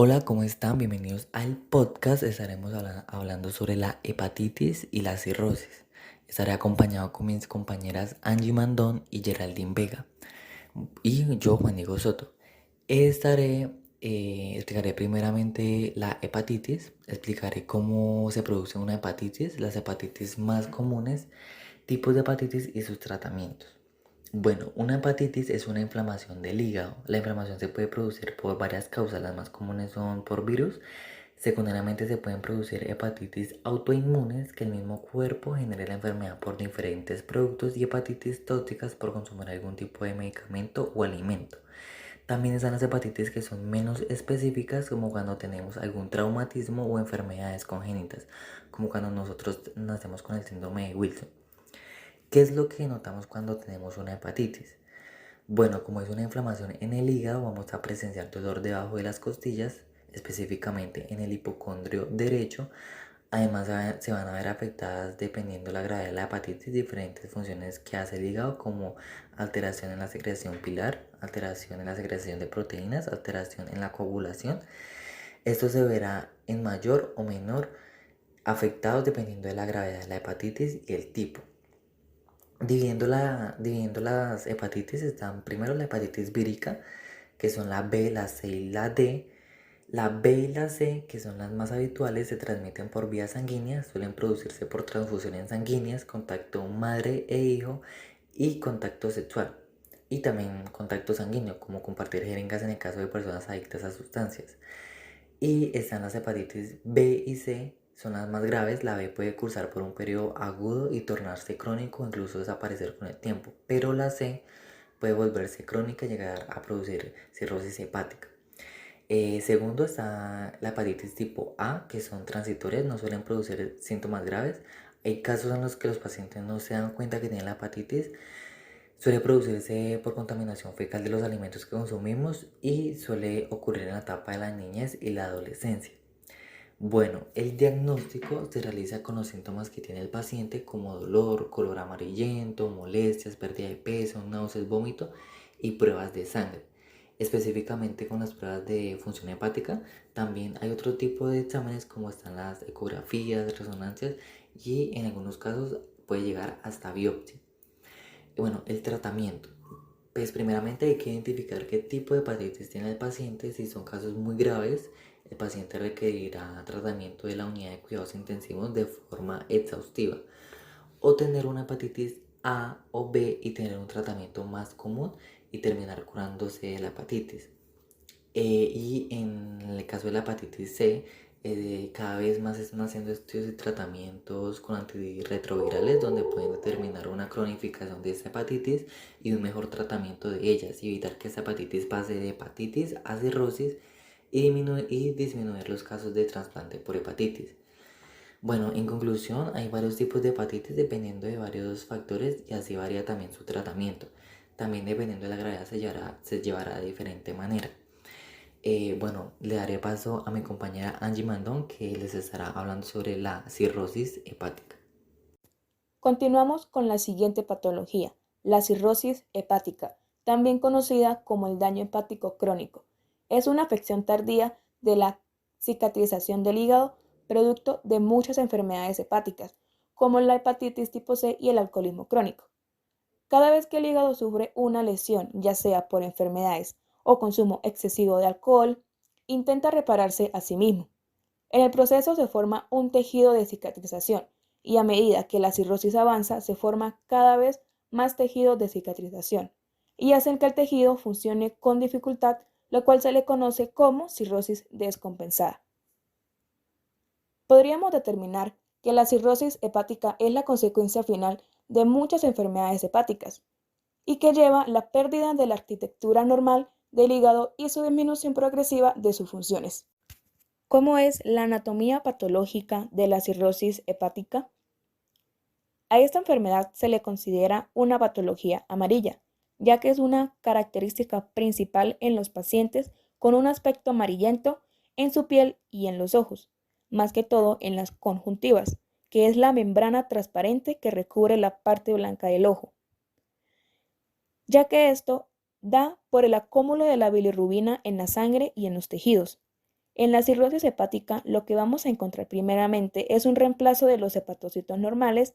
Hola, ¿cómo están? Bienvenidos al podcast. Estaremos hablando sobre la hepatitis y la cirrosis. Estaré acompañado con mis compañeras Angie Mandón y Geraldine Vega. Y yo, Juan Diego Soto. Explicaré primeramente la hepatitis. Explicaré cómo se produce una hepatitis, las hepatitis más comunes, tipos de hepatitis y sus tratamientos. Bueno, una hepatitis es una inflamación del hígado. La inflamación se puede producir por varias causas. Las más comunes son por virus. Secundariamente se pueden producir hepatitis autoinmunes, que el mismo cuerpo genere la enfermedad por diferentes productos, y hepatitis tóxicas por consumir algún tipo de medicamento o alimento. También están las hepatitis que son menos específicas, como cuando tenemos algún traumatismo o enfermedades congénitas, como cuando nosotros nacemos con el síndrome de Wilson. ¿Qué es lo que notamos cuando tenemos una hepatitis? Bueno, como es una inflamación en el hígado, vamos a presenciar dolor debajo de las costillas, específicamente en el hipocondrio derecho. Además, se van a ver afectadas, dependiendo de la gravedad de la hepatitis, diferentes funciones que hace el hígado, como alteración en la secreción pilar, alteración en la secreción de proteínas, alteración en la coagulación. Esto se verá en mayor o menor afectados dependiendo de la gravedad de la hepatitis y el tipo. Dividiendo las hepatitis, están primero la hepatitis vírica, que son la B, la C y la D. La B y la C, que son las más habituales, se transmiten por vías sanguíneas, suelen producirse por transfusiones sanguíneas, contacto madre e hijo y contacto sexual. Y también contacto sanguíneo, como compartir jeringas en el caso de personas adictas a sustancias. Y están las hepatitis B y C, son las más graves. La B puede cursar por un periodo agudo y tornarse crónico o incluso desaparecer con el tiempo. Pero la C puede volverse crónica y llegar a producir cirrosis hepática. Segundo está la hepatitis tipo A, que son transitorias, no suelen producir síntomas graves. Hay casos en los que los pacientes no se dan cuenta que tienen la hepatitis. Suele producirse por contaminación fecal de los alimentos que consumimos y suele ocurrir en la etapa de la niñez y la adolescencia. Bueno, el diagnóstico se realiza con los síntomas que tiene el paciente, como dolor, color amarillento, molestias, pérdida de peso, náuseas, vómito y pruebas de sangre. Específicamente con las pruebas de función hepática, también hay otro tipo de exámenes, como están las ecografías, resonancias, y en algunos casos puede llegar hasta biopsia. Bueno, el tratamiento. Pues primeramente hay que identificar qué tipo de hepatitis tiene el paciente. Si son casos muy graves, el paciente requerirá tratamiento de la unidad de cuidados intensivos de forma exhaustiva. O tener una hepatitis A o B y tener un tratamiento más común y terminar curándose de la hepatitis. Y en el caso de la hepatitis C, cada vez más se están haciendo estudios y tratamientos con antirretrovirales, donde pueden determinar una cronificación de esta hepatitis y un mejor tratamiento de ellas, y evitar que esta hepatitis pase de hepatitis a cirrosis y disminuir los casos de trasplante por hepatitis. Bueno, en conclusión, hay varios tipos de hepatitis dependiendo de varios factores, y así varía también su tratamiento. También dependiendo de la gravedad se llevará de diferente manera. Bueno, le daré paso a mi compañera Angie Mandón, que les estará hablando sobre la cirrosis hepática. Continuamos con la siguiente patología, la cirrosis hepática, también conocida como el daño hepático crónico. Es una afección tardía de la cicatrización del hígado, producto de muchas enfermedades hepáticas, como la hepatitis tipo C y el alcoholismo crónico. Cada vez que el hígado sufre una lesión, ya sea por enfermedades o consumo excesivo de alcohol, intenta repararse a sí mismo. En el proceso se forma un tejido de cicatrización, y a medida que la cirrosis avanza se forma cada vez más tejido de cicatrización y hacen que el tejido funcione con dificultad, lo cual se le conoce como cirrosis descompensada. Podríamos determinar que la cirrosis hepática es la consecuencia final de muchas enfermedades hepáticas y que lleva la pérdida de la arquitectura normal del hígado y su disminución progresiva de sus funciones. ¿Cómo es la anatomía patológica de la cirrosis hepática? A esta enfermedad se le considera una patología amarilla, ya que es una característica principal en los pacientes con un aspecto amarillento en su piel y en los ojos, más que todo en las conjuntivas, que es la membrana transparente que recubre la parte blanca del ojo, ya que esto da por el acúmulo de la bilirrubina en la sangre y en los tejidos. En la cirrosis hepática, lo que vamos a encontrar primeramente es un reemplazo de los hepatocitos normales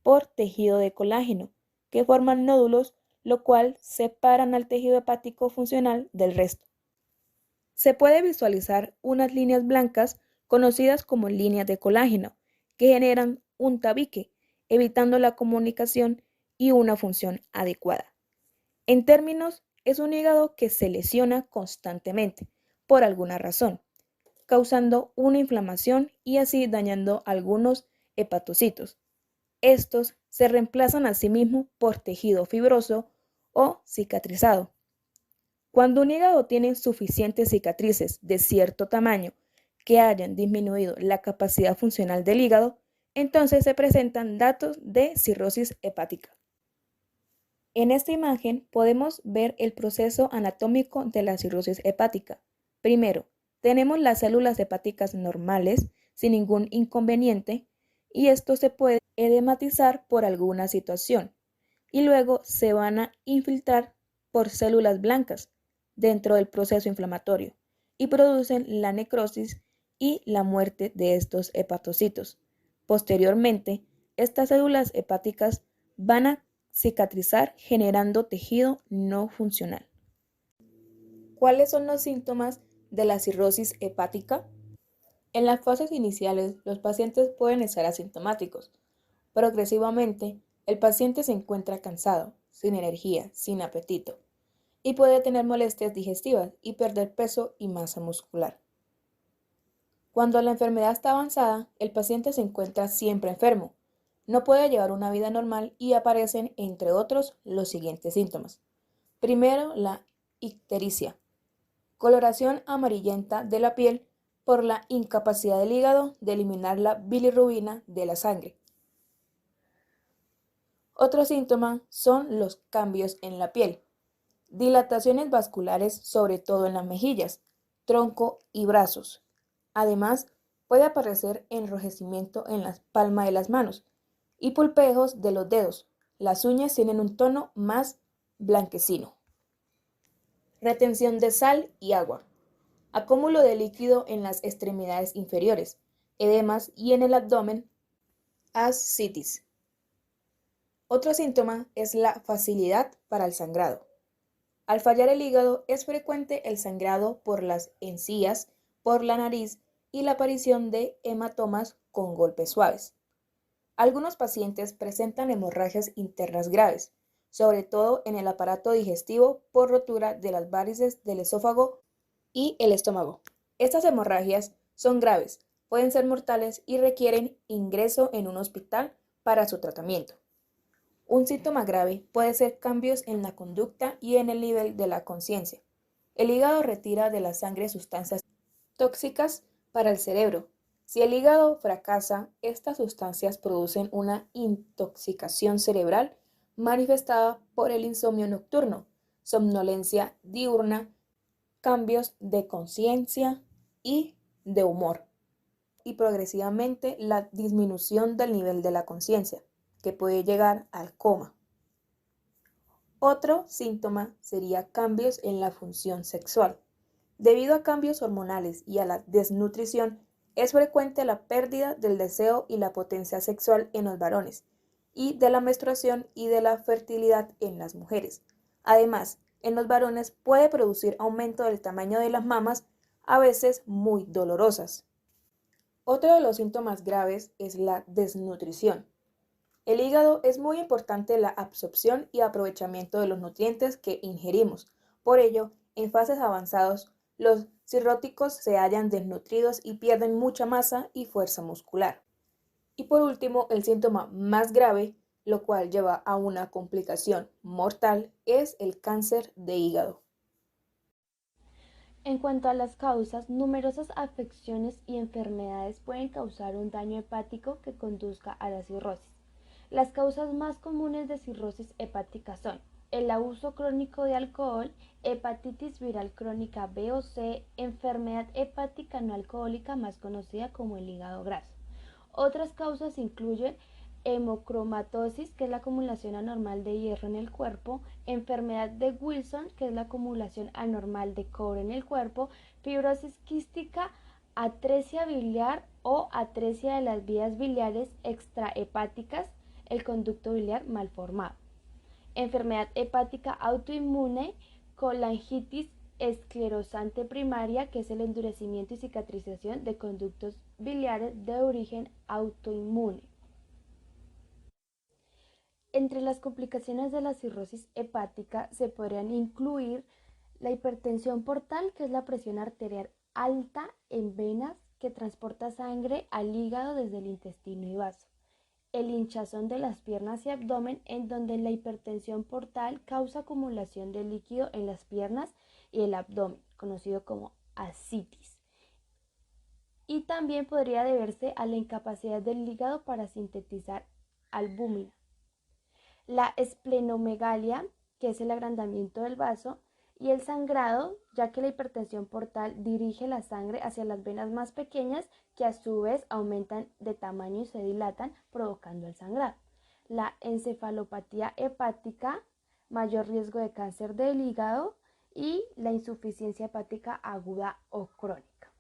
por tejido de colágeno, que forman nódulos, lo cual separan al tejido hepático funcional del resto. Se puede visualizar unas líneas blancas conocidas como líneas de colágeno, que generan un tabique, evitando la comunicación y una función adecuada. En términos, es un hígado que se lesiona constantemente, por alguna razón, causando una inflamación y así dañando algunos hepatocitos. Estos se reemplazan a sí mismos por tejido fibroso o cicatrizado. Cuando un hígado tiene suficientes cicatrices de cierto tamaño que hayan disminuido la capacidad funcional del hígado, entonces se presentan datos de cirrosis hepática. En esta imagen podemos ver el proceso anatómico de la cirrosis hepática. Primero, tenemos las células hepáticas normales sin ningún inconveniente y esto se puede edematizar por alguna situación y luego se van a infiltrar por células blancas dentro del proceso inflamatorio y producen la necrosis y la muerte de estos hepatocitos. Posteriormente, estas células hepáticas van a cicatrizar generando tejido no funcional. ¿Cuáles son los síntomas de la cirrosis hepática? En las fases iniciales, los pacientes pueden estar asintomáticos. Progresivamente, el paciente se encuentra cansado, sin energía, sin apetito, y puede tener molestias digestivas y perder peso y masa muscular. Cuando la enfermedad está avanzada, el paciente se encuentra siempre enfermo, no puede llevar una vida normal y aparecen, entre otros, los siguientes síntomas. Primero, la ictericia, coloración amarillenta de la piel por la incapacidad del hígado de eliminar la bilirrubina de la sangre. Otro síntoma son los cambios en la piel, dilataciones vasculares sobre todo en las mejillas, tronco y brazos. Además, puede aparecer enrojecimiento en la palma de las manos y pulpejos de los dedos. Las uñas tienen un tono más blanquecino. Retención de sal y agua. Acúmulo de líquido en las extremidades inferiores, edemas y en el abdomen, ascitis. Otro síntoma es la facilidad para el sangrado. Al fallar el hígado es frecuente el sangrado por las encías, por la nariz y la aparición de hematomas con golpes suaves. Algunos pacientes presentan hemorragias internas graves, sobre todo en el aparato digestivo por rotura de las varices del esófago y el estómago. Estas hemorragias son graves, pueden ser mortales y requieren ingreso en un hospital para su tratamiento. Un síntoma grave puede ser cambios en la conducta y en el nivel de la conciencia. El hígado retira de la sangre sustancias tóxicas para el cerebro. Si el hígado fracasa, estas sustancias producen una intoxicación cerebral manifestada por el insomnio nocturno, somnolencia diurna, cambios de conciencia y de humor, y progresivamente la disminución del nivel de la conciencia, que puede llegar al coma. Otro síntoma sería cambios en la función sexual. Debido a cambios hormonales y a la desnutrición, es frecuente la pérdida del deseo y la potencia sexual en los varones, y de la menstruación y de la fertilidad en las mujeres. Además, en los varones puede producir aumento del tamaño de las mamas, a veces muy dolorosas. Otro de los síntomas graves es la desnutrición. El hígado es muy importante en la absorción y aprovechamiento de los nutrientes que ingerimos. Por ello, en fases avanzadas, los cirróticos se hallan desnutridos y pierden mucha masa y fuerza muscular. Y por último, el síntoma más grave, lo cual lleva a una complicación mortal, es el cáncer de hígado. En cuanto a las causas, numerosas afecciones y enfermedades pueden causar un daño hepático que conduzca a la cirrosis. Las causas más comunes de cirrosis hepática son el abuso crónico de alcohol, hepatitis viral crónica B o C, enfermedad hepática no alcohólica más conocida como el hígado graso. Otras causas incluyen hemocromatosis, que es la acumulación anormal de hierro en el cuerpo, enfermedad de Wilson, que es la acumulación anormal de cobre en el cuerpo, fibrosis quística, atresia biliar o atresia de las vías biliares extrahepáticas, el conducto biliar mal formado, enfermedad hepática autoinmune, colangitis esclerosante primaria, que es el endurecimiento y cicatrización de conductos biliares de origen autoinmune. Entre las complicaciones de la cirrosis hepática se podrían incluir la hipertensión portal, que es la presión arterial alta en venas que transporta sangre al hígado desde el intestino y vaso. El hinchazón de las piernas y abdomen, en donde la hipertensión portal causa acumulación de líquido en las piernas y el abdomen, conocido como ascitis. Y también podría deberse a la incapacidad del hígado para sintetizar albúmina. La esplenomegalia, que es el agrandamiento del vaso, y el sangrado, ya que la hipertensión portal dirige la sangre hacia las venas más pequeñas, que a su vez aumentan de tamaño y se dilatan, provocando el sangrado. La encefalopatía hepática, mayor riesgo de cáncer del hígado, y la insuficiencia hepática aguda o crónica.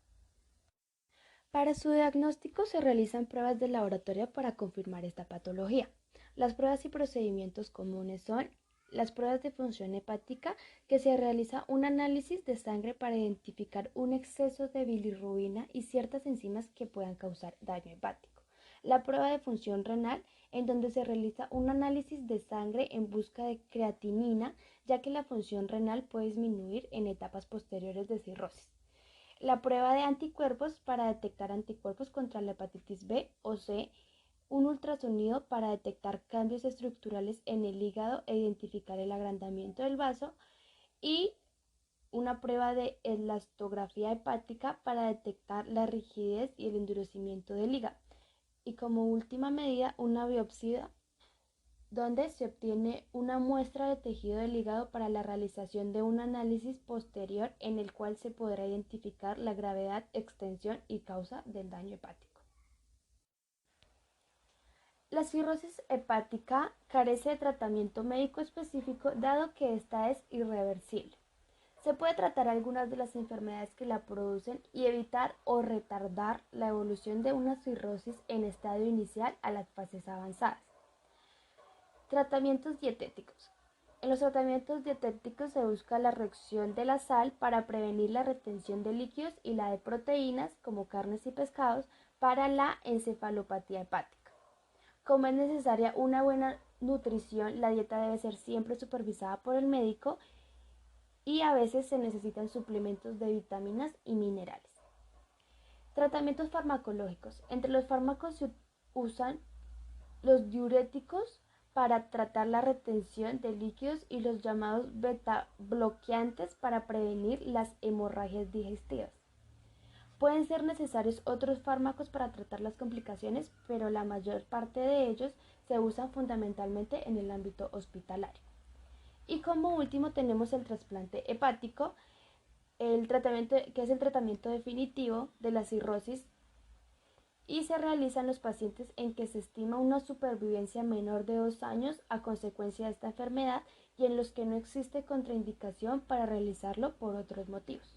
Para su diagnóstico se realizan pruebas de laboratorio para confirmar esta patología. Las pruebas y procedimientos comunes son las pruebas de función hepática, que se realiza un análisis de sangre para identificar un exceso de bilirrubina y ciertas enzimas que puedan causar daño hepático. La prueba de función renal, en donde se realiza un análisis de sangre en busca de creatinina, ya que la función renal puede disminuir en etapas posteriores de cirrosis. La prueba de anticuerpos para detectar anticuerpos contra la hepatitis B o C, un ultrasonido para detectar cambios estructurales en el hígado e identificar el agrandamiento del vaso, y una prueba de elastografía hepática para detectar la rigidez y el endurecimiento del hígado. Y como última medida, una biopsia, donde se obtiene una muestra de tejido del hígado para la realización de un análisis posterior en el cual se podrá identificar la gravedad, extensión y causa del daño hepático. La cirrosis hepática carece de tratamiento médico específico, dado que esta es irreversible. Se puede tratar algunas de las enfermedades que la producen y evitar o retardar la evolución de una cirrosis en estadio inicial a las fases avanzadas. Tratamientos dietéticos. En los tratamientos dietéticos se busca la reducción de la sal para prevenir la retención de líquidos y la de proteínas, como carnes y pescados, para la encefalopatía hepática. Como es necesaria una buena nutrición, la dieta debe ser siempre supervisada por el médico, y a veces se necesitan suplementos de vitaminas y minerales. Tratamientos farmacológicos. Entre los fármacos se usan los diuréticos para tratar la retención de líquidos y los llamados beta bloqueantes para prevenir las hemorragias digestivas. Pueden ser necesarios otros fármacos para tratar las complicaciones, pero la mayor parte de ellos se usan fundamentalmente en el ámbito hospitalario. Y como último tenemos el trasplante hepático, que es el tratamiento definitivo de la cirrosis, y se realiza en los pacientes en que se estima una supervivencia menor de 2 años a consecuencia de esta enfermedad y en los que no existe contraindicación para realizarlo por otros motivos.